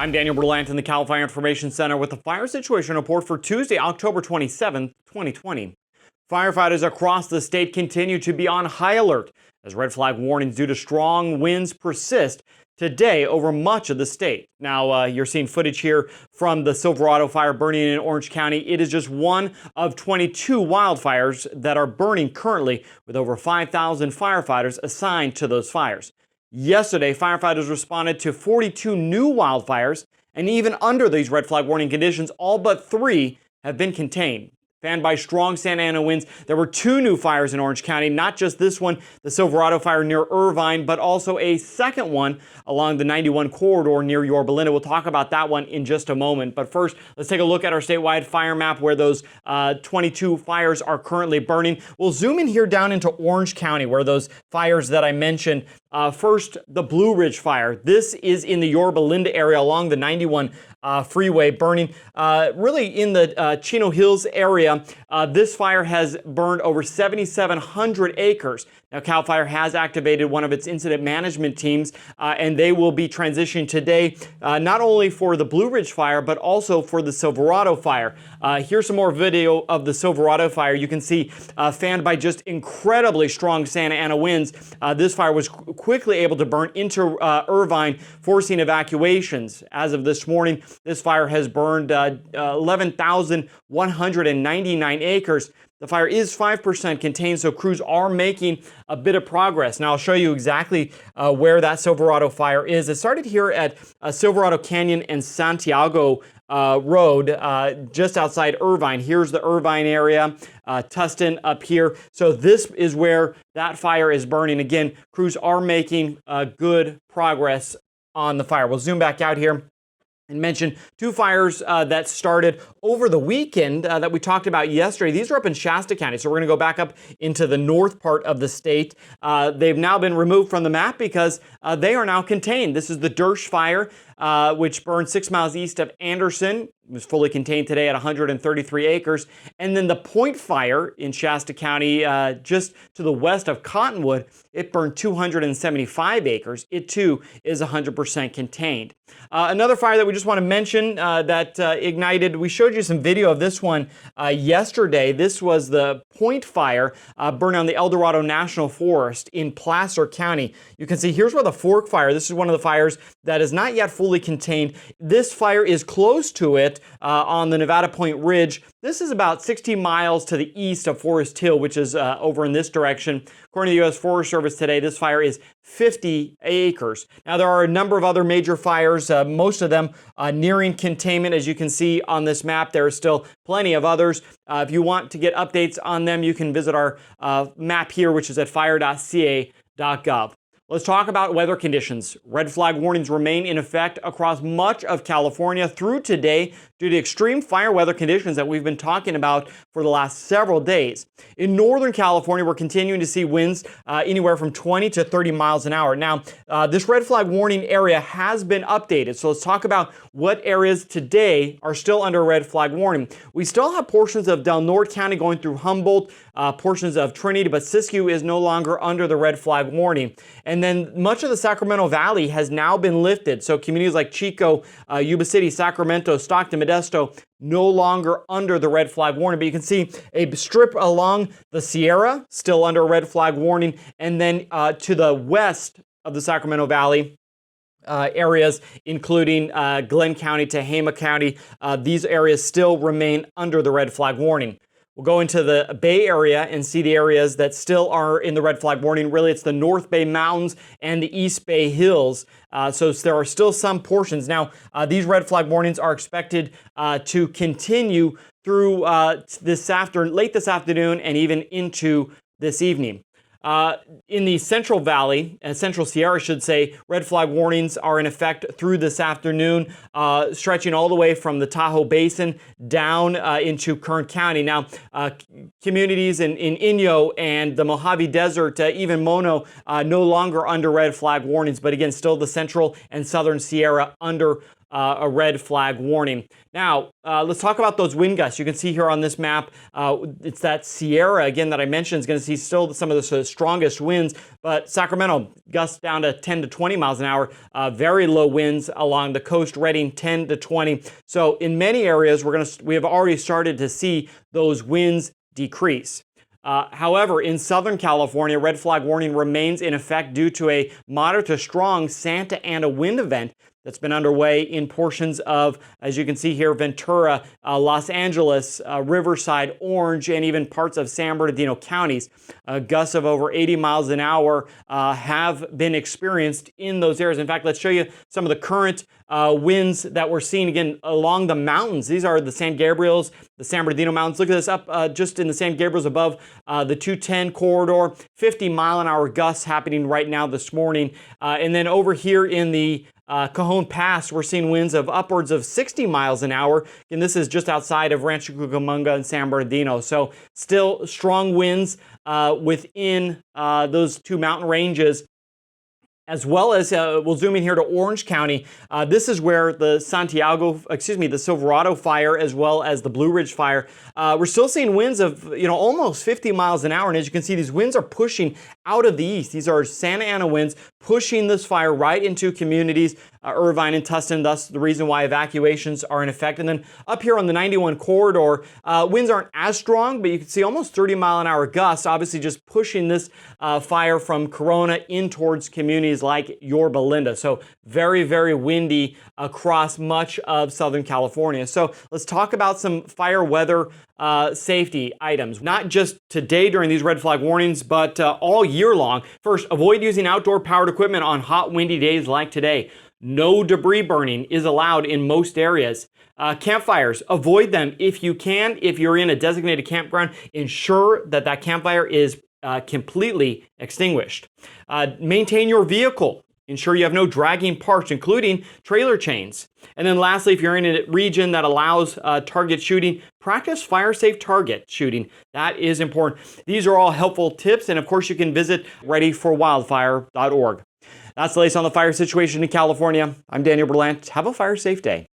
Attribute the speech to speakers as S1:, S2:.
S1: I'm Daniel Berlant in the Cal Fire Information Center with the fire situation report for Tuesday, October 27, 2020. Firefighters across the state continue to be on high alert as red flag warnings due to strong winds persist today over much of the state. Now, you're seeing footage here from the Silverado fire burning in Orange County. It is just one of 22 wildfires that are burning currently, with over 5,000 firefighters assigned to those fires. Yesterday, firefighters responded to 42 new wildfires, and even under these red flag warning conditions, all but 3 have been contained. Fanned by strong Santa Ana winds, there were 2 new fires in Orange County, not just this one, the Silverado fire near Irvine, but also a second one along the 91 corridor near Yorba Linda. We'll talk about that one in just a moment. But first, let's take a look at our statewide fire map where those 22 fires are currently burning. We'll zoom in here down into Orange County where those fires that I mentioned. First, the Blue Ridge fire. This is in the Yorba Linda area along the 91 freeway, burning really in the Chino Hills area. This fire has burned over 7,700 acres. Now, CAL FIRE has activated one of its incident management teams, and they will be transitioning today, not only for the Blue Ridge fire, but also for the Silverado fire. Here's some more video of the Silverado fire. You can see fanned by just incredibly strong Santa Ana winds, this fire was quickly able to burn into Irvine, forcing evacuations. As of this morning, this fire has burned 11,199 acres. The fire is 5% contained, so crews are making a bit of progress. Now, I'll show you exactly where that Silverado fire is. It started here at Silverado Canyon and Santiago Road, just outside Irvine. Here's the Irvine area, Tustin up here. So this is where that fire is burning. Again, crews are making good progress on the fire. We'll zoom back out here and mention 2 fires that started over the weekend that we talked about yesterday. These are up in Shasta County, so we're going to go back up into the north part of the state. They've now been removed from the map because they are now contained. This is the Dersh fire, which burned 6 miles east of Anderson. It was fully contained today at 133 acres. And then the Point fire in Shasta County, just to the west of Cottonwood, it burned 275 acres. It too is 100% contained. Another fire that we just want to mention that ignited, we showed you some video of this one yesterday. This was the Point fire burning on the El Dorado National Forest in Placer County. You can see here's where the Fork fire, this is one of the fires that is not yet fully contained. This fire is close to it on the Nevada Point Ridge. This is about 60 miles to the east of Forest Hill, which is over in this direction. According to the U.S. Forest Service today, this fire is 50 acres. Now, there are a number of other major fires, most of them nearing containment. As you can see on this map, there are still plenty of others. If you want to get updates on them, you can visit our map here, which is at fire.ca.gov. Let's talk about weather conditions. Red flag warnings remain in effect across much of California through today due to extreme fire weather conditions that we've been talking about for the last several days. In Northern California, we're continuing to see winds anywhere from 20 to 30 miles an hour. Now, this red flag warning area has been updated. So let's talk about what areas today are still under a red flag warning. We still have portions of Del Norte County going through Humboldt, portions of Trinity, but Siskiyou is no longer under the red flag warning. And then much of the Sacramento Valley has now been lifted. So communities like Chico, Yuba City, Sacramento, Stockton, Modesto, no longer under the red flag warning. But you can see a strip along the Sierra, still under a red flag warning. And then to the west of the Sacramento Valley, areas including Glenn County, Tehama County, these areas still remain under the red flag warning. We'll go into the Bay Area and see the areas that still are in the red flag warning. Really, it's the North Bay Mountains and the East Bay Hills. So there are still some portions. Now, these red flag warnings are expected to continue through late this afternoon and even into this evening. In the Central Valley, Central Sierra, I should say, red flag warnings are in effect through this afternoon, stretching all the way from the Tahoe Basin down into Kern County. Now, communities in Inyo and the Mojave Desert, even Mono, no longer under red flag warnings, but again, still the Central and Southern Sierra under a red flag warning. Now, let's talk about those wind gusts. You can see here on this map, it's that Sierra, again, that I mentioned is going to see still some of the strongest winds, but Sacramento, gusts down to 10 to 20 miles an hour, very low winds along the coast, Redding 10 to 20. So in many areas, we have already started to see those winds decrease. However, in Southern California, red flag warning remains in effect due to a moderate to strong Santa Ana wind event that's been underway in portions of, as you can see here, Ventura, Los Angeles, Riverside, Orange, and even parts of San Bernardino counties. Gusts of over 80 miles an hour have been experienced in those areas. In fact, let's show you some of the current winds that we're seeing, again, along the mountains. These are the San Gabriels, the San Bernardino Mountains. Look at this up just in the San Gabriels above the 210 corridor. 50-mile-an-hour gusts happening right now this morning. And then over here in the Cajon Pass, we're seeing winds of upwards of 60 miles an hour. And this is just outside of Rancho Cucamonga and San Bernardino. So still strong winds within those two mountain ranges. As well as, we'll zoom in here to Orange County. This is where the the Silverado fire, as well as the Blue Ridge fire, we're still seeing winds of, almost 50 miles an hour. And as you can see, these winds are pushing out of the east. These are Santa Ana winds pushing this fire right into communities, Irvine and Tustin. Thus, the reason why evacuations are in effect. And then up here on the 91 corridor, winds aren't as strong, but you can see almost 30-mile-an-hour gusts, obviously just pushing this fire from Corona in towards communities like Yorba Linda. So very, very windy across much of Southern California. So let's talk about some fire weather safety items, not just today during these red flag warnings, but all year long. First, avoid using outdoor powered equipment on hot, windy days like today. No debris burning is allowed in most areas. Campfires, avoid them if you can. If you're in a designated campground, ensure that that campfire is completely extinguished. Maintain your vehicle. Ensure you have no dragging parts, including trailer chains. And then lastly, if you're in a region that allows target shooting, practice fire-safe target shooting. That is important. These are all helpful tips, and of course you can visit readyforwildfire.org. That's the latest on the fire situation in California. I'm Daniel Berlant. Have a fire-safe day.